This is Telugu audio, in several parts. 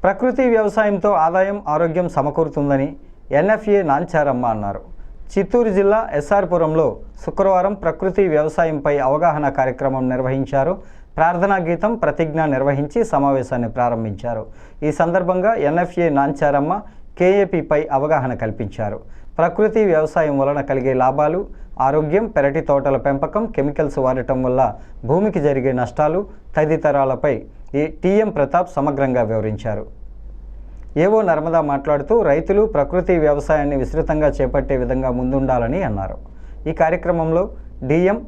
ప్రకృతి వ్యవసాయంతో ఆదాయం ఆరోగ్యం సమకూరుతుందని ఎన్ఎఫ్ఏ నాంచారమ్మ అన్నారు. చిత్తూరు జిల్లా ఎస్ఆర్పురంలో శుక్రవారం ప్రకృతి వ్యవసాయంపై అవగాహన కార్యక్రమం నిర్వహించారు. ప్రార్థనా గీతం ప్రతిజ్ఞ నిర్వహించి సమావేశాన్ని ప్రారంభించారు. ఈ సందర్భంగా ఎన్ఎఫ్ఏ నాంచారమ్మ కేఏపీపై అవగాహన కల్పించారు. ప్రకృతి వ్యవసాయం వలన కలిగే లాభాలు, ఆరోగ్యం, పెరటి తోటల పెంపకం, కెమికల్స్ వాడటం వల్ల భూమికి జరిగే నష్టాలు తదితరాలపై టీఎం ప్రతాప్ సమగ్రంగా వివరించారు. ఏవో నర్మదా మాట్లాడుతూ రైతులు ప్రకృతి వ్యవసాయాన్ని విస్తృతంగా చేపట్టే విధంగా ముందుండాలని అన్నారు. ఈ కార్యక్రమంలో డిఎం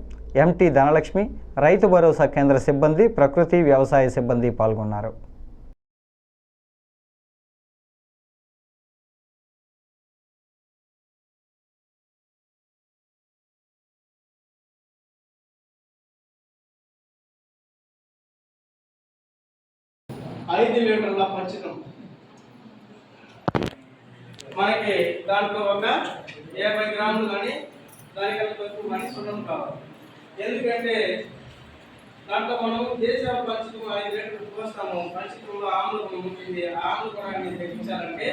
ఎంటీ ధనలక్ష్మి, రైతు భరోసా కేంద్ర సిబ్బంది, ప్రకృతి వ్యవసాయ సిబ్బంది పాల్గొన్నారు. ఐదు లీటర్ల పంచకం మనకి దాంట్లో ఒక 50 గ్రాములు కానీ దానికన్నా తక్కువ కానీ సున్నం కావాలి. ఎందుకంటే దాంట్లో మనం దేశీయ పంచకం 5 లీటర్లు పోస్తాము. పంచకంలో ఆమ్లకం ఉంటుంది. ఆమ్లకణాన్ని తగ్గించాలంటే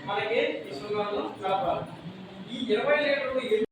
మనకి ఈ సున్నాలను కలపాలి. ఈ 20 లీటర్లు